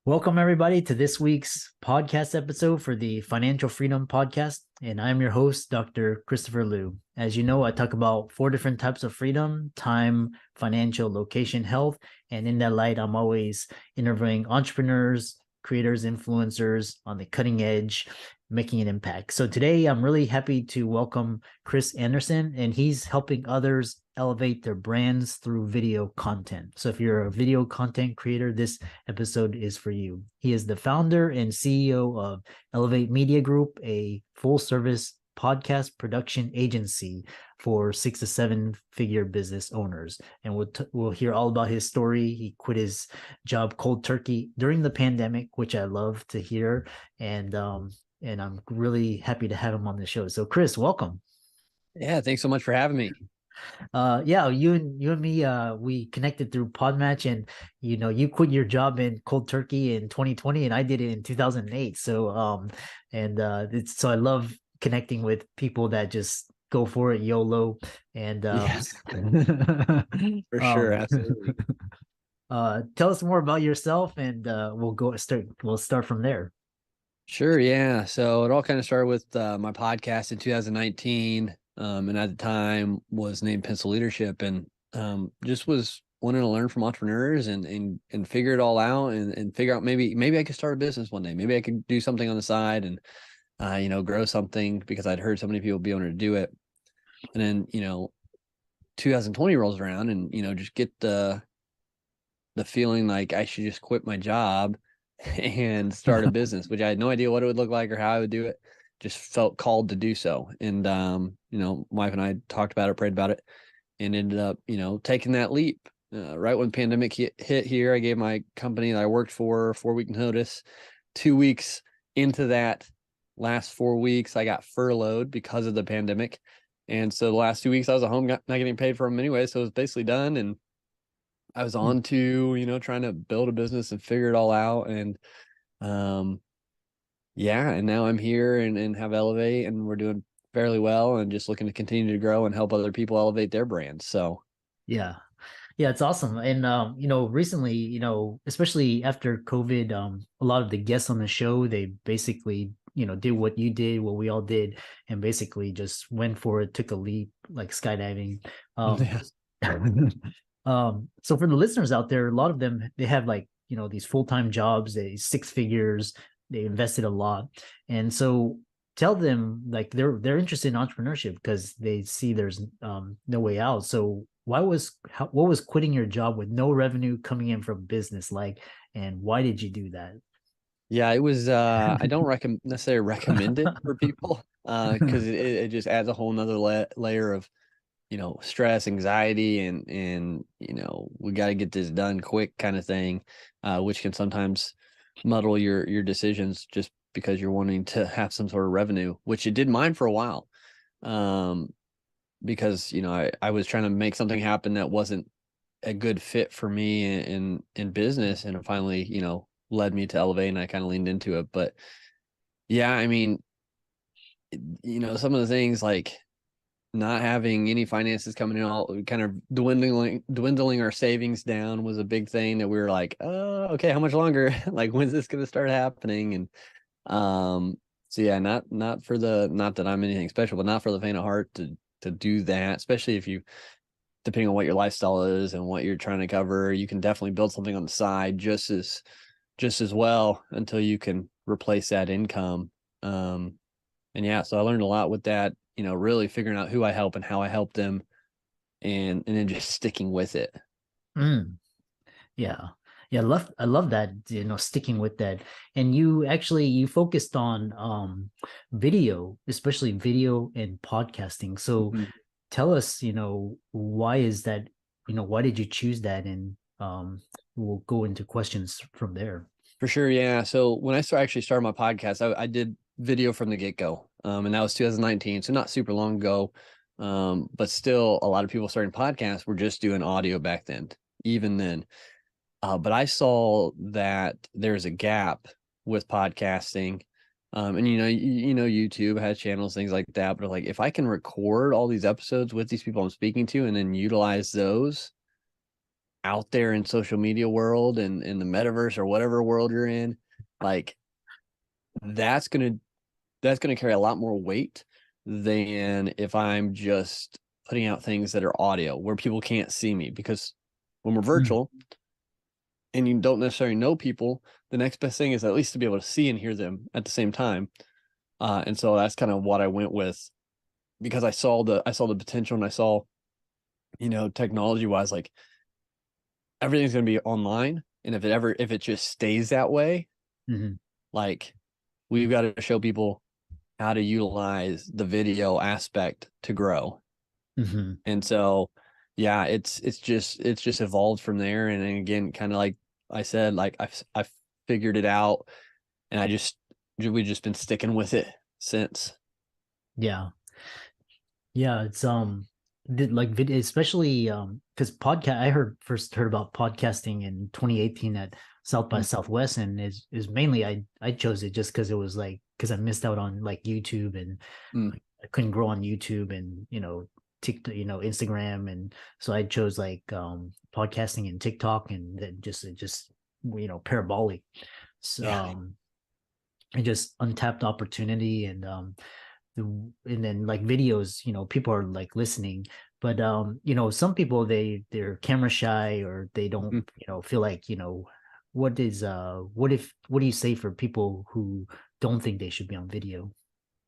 Welcome, everybody, to this week's podcast episode for the Financial Freedom Podcast. And I'm your host, Dr. Christopher Liu. As you know, I talk about 4 different types of freedom: time, financial, location, health. And in that light, I'm always interviewing entrepreneurs, creators, influencers on the cutting edge, making an impact. So today, I'm really happy to welcome Chris Anderson, and he's helping others elevate their brands through video content. So if you're a video content creator, this episode is for you. He is the founder and CEO of Elevate Media Group, a full-service podcast production agency for 6 to 7 figure business owners. And we'll hear all about his story. He quit his job cold turkey during the pandemic, which I love to hear. And I'm really happy to have him on the show. So Chris, welcome. Yeah, thanks so much for having me. Yeah, you and me, we connected through Podmatch, and you quit your job in cold turkey in 2020, and I did it in 2008. So so I love connecting with people that just go for it, YOLO. And Yes, for sure. um Absolutely. tell us more about yourself, and we'll start from there. Sure. Yeah. So it all kind of started with my podcast in 2019. And at the time was named Pencil Leadership, and just was wanting to learn from entrepreneurs and figure it all out and figure out maybe I could start a business one day. Maybe I could do something on the side and grow something, because I'd heard so many people be able to do it. And then 2020 rolls around, and just get the feeling like I should just quit my job and start a business, which I had no idea what it would look like or how I would do it. Just felt called to do so. And, wife and I talked about it, prayed about it, and ended up, taking that leap. Right when pandemic hit here, I gave my company that I worked for a 4-week notice. 2 weeks into that last 4 weeks, I got furloughed because of the pandemic. And so the last 2 weeks I was at home, not getting paid for them anyway. So it was basically done. And I was on to, trying to build a business and figure it all out. And yeah, and now I'm here and have Elevate, and we're doing fairly well, and just looking to continue to grow and help other people elevate their brands. So Yeah. Yeah, it's awesome. And recently, especially after COVID, a lot of the guests on the show, they basically, did what you did, what we all did, and basically just went for it, took a leap, like skydiving. Um, yeah. so for the listeners out there, a lot of them, they have, like, these full-time jobs, they 6 figures, they invested a lot. And so tell them, like, they're interested in entrepreneurship because they see there's no way out. So what was quitting your job with no revenue coming in from business like, and why did you do that? Yeah, it was I don't necessarily recommend it for people, because it just adds a whole nother layer of stress, anxiety, and we got to get this done quick kind of thing, which can sometimes muddle your decisions, just because you're wanting to have some sort of revenue, which it did mine for a while. Because I was trying to make something happen that wasn't a good fit for me in business, and it finally led me to Elevate, and I kind of leaned into it. But yeah, I mean, some of the things, like not having any finances coming in, all kind of dwindling our savings down, was a big thing that we were like, oh, okay, how much longer? Like, when's this going to start happening? And so yeah, not that I'm anything special, but not for the faint of heart to do that, especially if you, depending on what your lifestyle is and what you're trying to cover, you can definitely build something on the side just as well until you can replace that income. And yeah, so I learned a lot with that, really figuring out who I help and how I help them, and then just sticking with it. Mm, yeah. Yeah, I love that, sticking with that. And you focused on video, especially video and podcasting. So Mhm. tell us, why is that, why did you choose that? And we'll go into questions from there. For sure, yeah. So when I actually started my podcast, I did video from the get-go, and that was 2019, so not super long ago. But still, a lot of people starting podcasts were just doing audio back then, even then. But I saw that there's a gap with podcasting. And YouTube has channels, things like that. But like, if I can record all these episodes with these people I'm speaking to and then utilize those, out there in social media world and in the metaverse or whatever world you're in, like that's gonna carry a lot more weight than if I'm just putting out things that are audio where people can't see me. Because when we're virtual and you don't necessarily know people, the next best thing is at least to be able to see and hear them at the same time. And so that's kind of what I went with, because I saw the potential, and I saw, technology wise, like everything's going to be online. And if it just stays that way, Mm-hmm. like we've got to show people how to utilize the video aspect to grow. Mm-hmm. And so, yeah, it's just evolved from there. And then again, kind of like I said, like I've figured it out, and we've just been sticking with it since. Yeah. Yeah, it's like video, especially because podcast I first heard about podcasting in 2018 at South by Mm. Southwest, and is mainly I chose it just because it was like, because I missed out on like YouTube, and Mm. like, I couldn't grow on YouTube, and TikTok, Instagram, and so I chose like podcasting and TikTok, and then just parabolic. So, Yeah. and just untapped opportunity, and and then like videos, people are like listening, but some people, they're camera shy, or they don't Mm. feel like, what do you say for people who don't think they should be on video?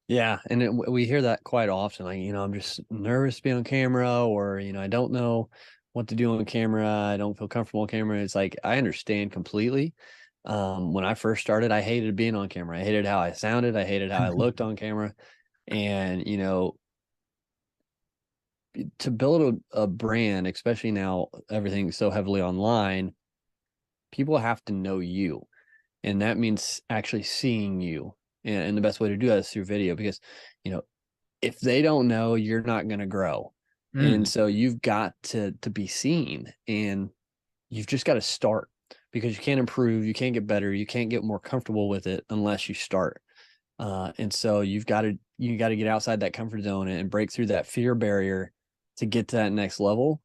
Yeah, and we hear that quite often. Like, I'm just nervous to be on camera, or I don't know what to do on camera. I don't feel comfortable on camera. It's like I understand completely. When I first started, I hated being on camera. I hated how I sounded. I hated how I looked on camera. And to build a brand, especially now everything's so heavily online, people have to know you, and that means actually seeing you. And the best way to do that is through video, because you know if they don't know, you're not going to grow. And Mm, so you've got to be seen, and you've just got to start, because you can't improve, you can't get better, you can't get more comfortable with it unless you start. And so you got to get outside that comfort zone and break through that fear barrier to get to that next level.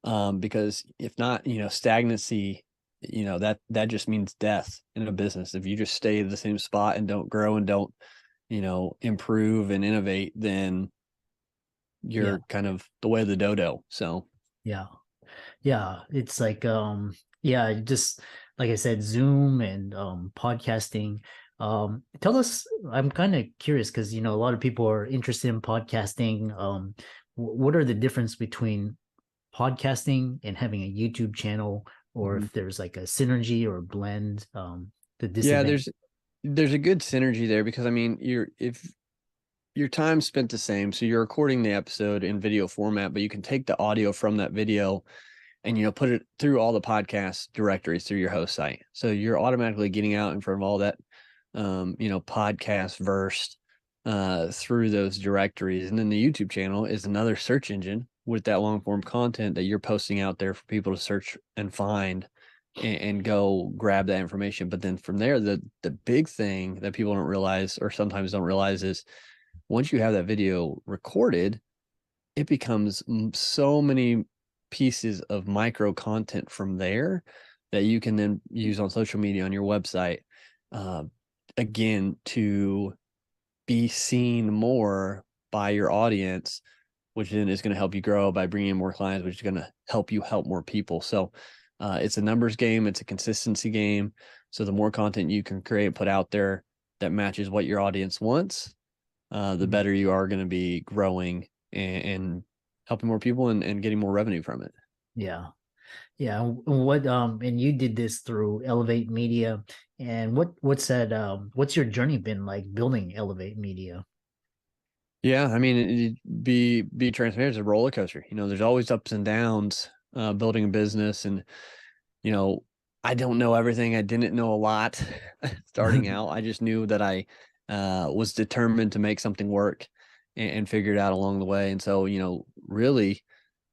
Because if not, stagnancy, that just means death in a business. If you just stay at the same spot and don't grow and don't improve and innovate, then yeah, you're kind of the way of the dodo. So yeah, yeah, it's like, yeah, just like I said, Zoom and podcasting. Tell us, I'm kind of curious, because a lot of people are interested in podcasting. What are the difference between podcasting and having a YouTube channel, or mhm. if there's like a synergy or a blend, the Yeah, disadvantage? there's a good synergy there, because I mean, if your time spent the same, so you're recording the episode in video format, but you can take the audio from that video and put it through all the podcast directories through your host site. So you're automatically getting out in front of all that podcast verse through those directories. And then the YouTube channel is another search engine with that long form content that you're posting out there for people to search and find, and go grab that information. But then from there, the big thing that people don't realize, or sometimes don't realize, is once you have that video recorded, it becomes so many pieces of micro content from there that you can then use on social media, on your website, uh, again, to be seen more by your audience, which then is going to help you grow by bringing in more clients, which is going to help you help more people. So it's a numbers game, it's a consistency game. So the more content you can create, put out there that matches what your audience wants, the Mhm. better you are going to be growing and helping more people and getting more revenue from it. Yeah. Yeah. And you did this through Elevate Media. And what's your journey been like building Elevate Media? Yeah, I mean, be transparent. It's a roller coaster. There's always ups and downs building a business, and you know, I don't know everything. I didn't know a lot starting out. I just knew that I was determined to make something work, and figure it out along the way. And so, really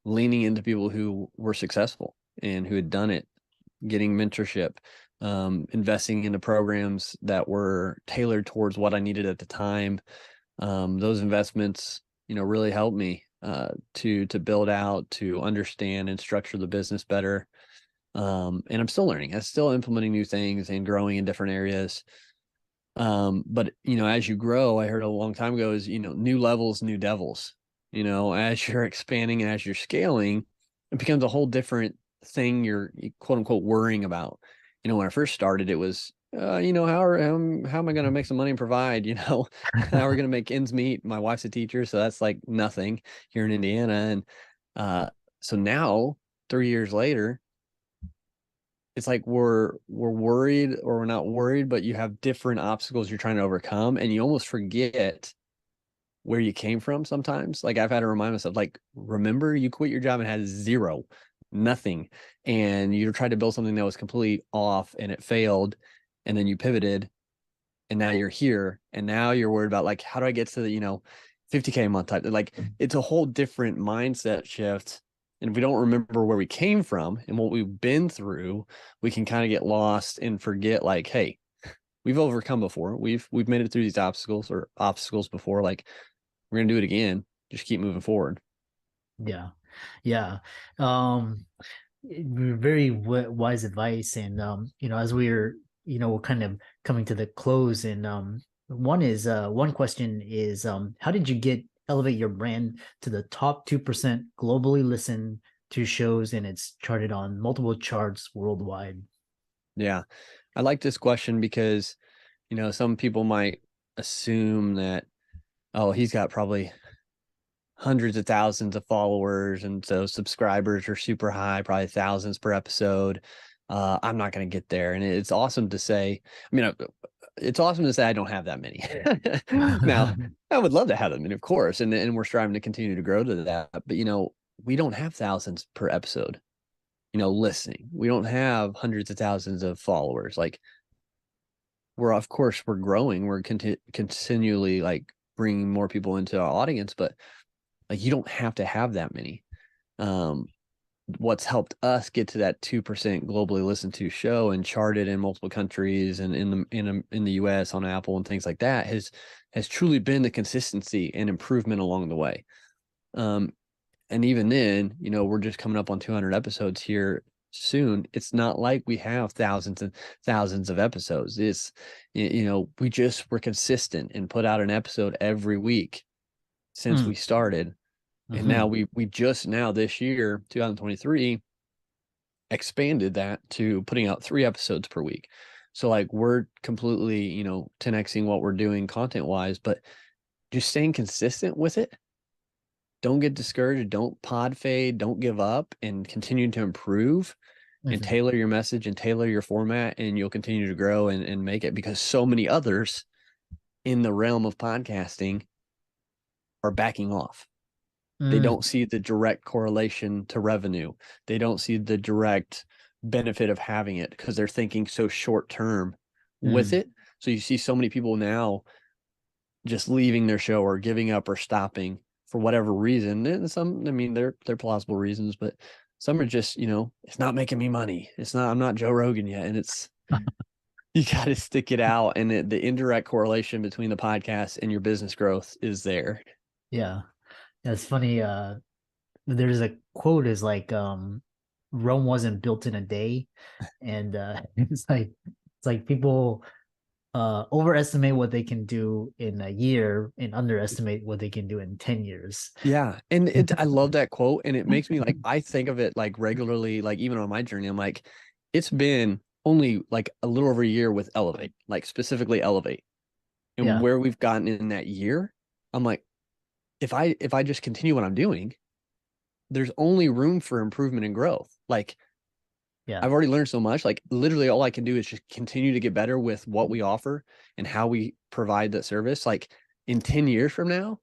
leaning into people who were successful and who had done it, getting mentorship, investing into programs that were tailored towards what I needed at the time. Those investments, really helped me to build out, to understand and structure the business better. And I'm still learning. I'm still implementing new things and growing in different areas. But as you grow, I heard a long time ago is, new levels, new devils. As you're expanding and as you're scaling, it becomes a whole different thing you're quote unquote worrying about. When I first started, it was, how am I going to make some money and provide, how are we going to make ends meet? My wife's a teacher, so that's like nothing here in Indiana. And so now, 3 years later, it's like we're worried or we're not worried, but you have different obstacles you're trying to overcome, and you almost forget where you came from sometimes. Like I've had to remind myself, like, remember you quit your job and had zero, nothing, and you tried to build something that was completely off and it failed, and then you pivoted, and now you're here, and now you're worried about, like, how do I get to the 50K a month type. Like, it's a whole different mindset shift. And if we don't remember where we came from and what we've been through, we can kind of get lost and forget, like, hey, we've overcome before. We've made it through these obstacles before. Like, we're going to do it again. Just keep moving forward. Yeah. Yeah. Very wise advice. And, as we're, kind of coming to the close, and one question is, how did you elevate your brand to the top 2% globally listened to shows, and it's charted on multiple charts worldwide? Yeah. I like this question because, some people might assume that, oh, he's got probably hundreds of thousands of followers, and so subscribers are super high, probably thousands per episode. I'm not going to get there. And it's awesome to say, it's awesome to say I don't have that many. Now, I would love to have them, and of course, and we're striving to continue to grow to that. But we don't have thousands per episode, listening. We don't have hundreds of thousands of followers. Like, of course we're growing. We're continually, like, bringing more people into our audience, but like, you don't have to have that many. What's helped us get to that 2% globally listened to show and charted in multiple countries and in the US on Apple and things like that has truly been the consistency and improvement along the way. And even then, we're just coming up on 200 episodes here soon. It's not like we have thousands and thousands of episodes. It's, we're consistent and put out an episode every week since we started. And now we just now this year, 2023, expanded that to putting out 3 episodes per week. So, like, we're completely, 10xing what we're doing content wise, but just staying consistent with it. Don't get discouraged. Don't pod fade. Don't give up, and continue to improve and tailor your message and tailor your format, and you'll continue to grow and make it, because so many others in the realm of podcasting are backing off. They don't see the direct correlation to revenue. They don't see the direct benefit of having it because they're thinking so short term with it. So you see so many people now just leaving their show or giving up or stopping for whatever reason. And some, they're plausible reasons, but some are just, it's not making me money. I'm not Joe Rogan yet. And you got to stick it out. And the indirect correlation between the podcast and your business growth is there. Yeah. It's funny. There's a quote is like, Rome wasn't built in a day. And it's like people overestimate what they can do in a year and underestimate what they can do in 10 years. Yeah. And I love that quote. And it makes me, like, I think of it like regularly, like even on my journey, I'm like, it's been only like a little over a year with Elevate, like specifically Elevate. And where we've gotten in that year, I'm like, if I just continue what I'm doing, there's only room for improvement and growth. Like, I've already learned so much. Like, literally all I can do is just continue to get better with what we offer and how we provide that service. Like, in 10 years from now,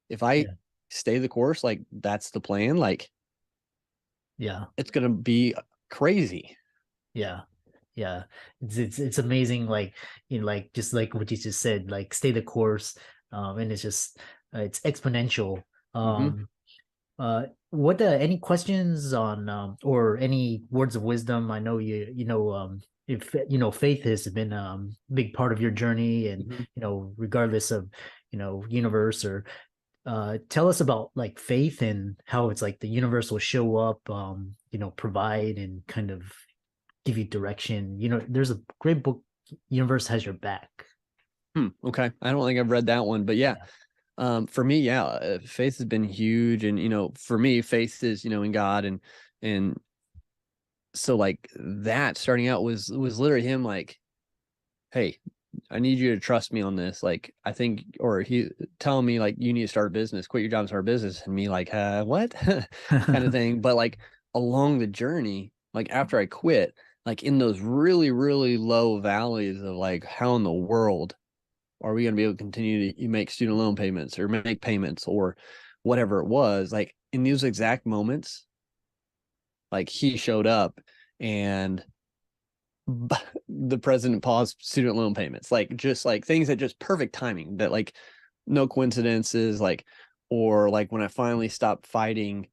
if I stay the course, like, that's the plan, like, it's going to be crazy. Yeah. It's amazing. Like, like, just like what you just said, like, stay the course. And it's just, it's exponential. What any questions on or any words of wisdom? I know if faith has been a big part of your journey, and regardless of universe or tell us about like faith and how it's like the universe will show up, provide and kind of give you direction. There's a great book, Universe Has Your Back. Okay. I don't think I've read that one, but yeah. For me, faith has been huge. And, for me, faith is, in God. And so like that starting out was literally him like, hey, I need you to trust me on this. Like, I think, or he telling me like, you need to start a business, quit your job and start a business. And me like, what kind of thing. But like along the journey, like after I quit, like in those really, really low valleys of like, how in the world are we going to be able to continue to make student loan payments or make payments or whatever it was, like in those exact moments, like he showed up and the president paused student loan payments, like just like things that just perfect timing that like no coincidences, like, or like when I finally stopped fighting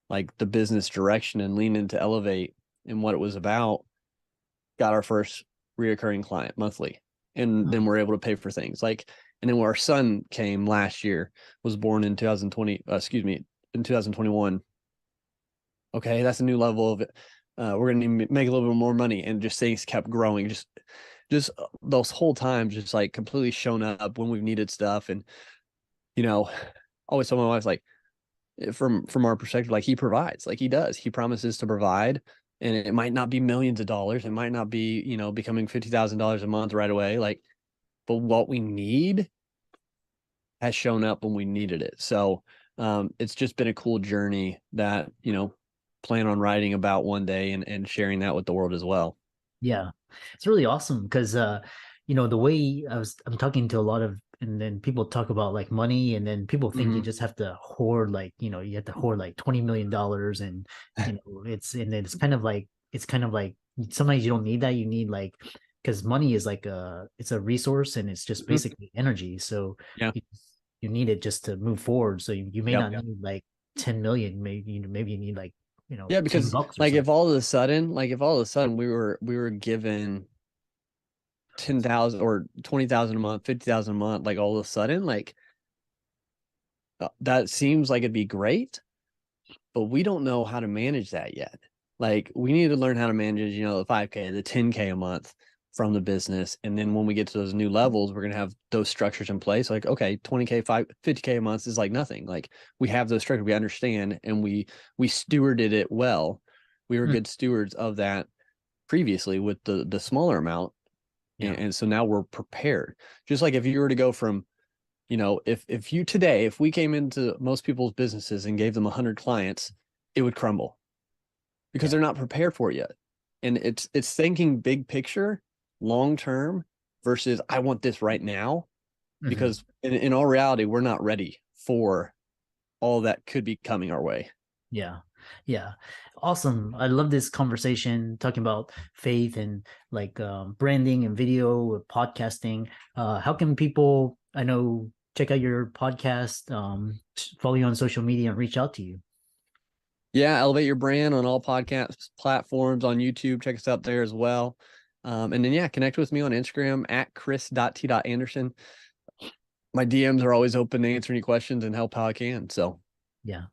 like the business direction and leaned into Elevate and what it was about, got our first reoccurring client monthly. And then we're able to pay for things like, and then when our son came last year, was born in 2021. Okay. That's a new level of it. We're going to make a little bit more money, and just things kept growing. Just those whole times, just like completely shown up when we've needed stuff. And, always tell my wife, like from our perspective, like he provides, like he does, he promises to provide. And it might not be millions of dollars. It might not be, becoming $50,000 a month right away. Like, but what we need has shown up when we needed it. So it's just been a cool journey that, plan on writing about one day and sharing that with the world as well. Yeah, it's really awesome because, the way I'm talking to a lot of, and then people talk about like money, and then people think you just have to hoard, like, you have to hoard like $20 million. And, it's kind of like, sometimes you don't need that. You need like, because money is like it's a resource, and it's just basically energy. So yeah, you need it just to move forward. So you may not need like 10 million, maybe you need like, yeah, because $10 like something. if all of a sudden we were given 10,000 or 20,000 a month, 50,000 a month, like all of a sudden, like that seems like it'd be great, but we don't know how to manage that yet. Like we need to learn how to manage, the 5K, the 10K a month from the business. And then when we get to those new levels, we're going to have those structures in place. Like, okay, 20K, 50K a month is like nothing. Like we have those structures, we understand, and we stewarded it well. We were good stewards of that previously with the smaller amount. Yeah. And so now we're prepared. Just like if you were to go from, if we came into most people's businesses and gave them 100 clients, it would crumble because they're not prepared for it yet. And it's thinking big picture, long term versus I want this right now, because in all reality, we're not ready for all that could be coming our way. Yeah. Yeah. Awesome. I love this conversation talking about faith and like branding and video, podcasting. How can people, check out your podcast, follow you on social media and reach out to you? Yeah, Elevate Your Brand on all podcast platforms, on YouTube. Check us out there as well. And then, connect with me on Instagram at chris.t.anderson. My DMs are always open to answer any questions and help how I can. So, yeah.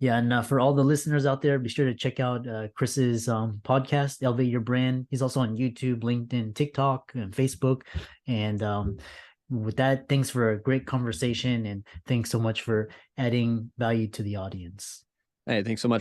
Yeah. And for all the listeners out there, be sure to check out Chris's podcast, Elevate Your Brand. He's also on YouTube, LinkedIn, TikTok, and Facebook. And with that, thanks for a great conversation. And thanks so much for adding value to the audience. Hey, thanks so much.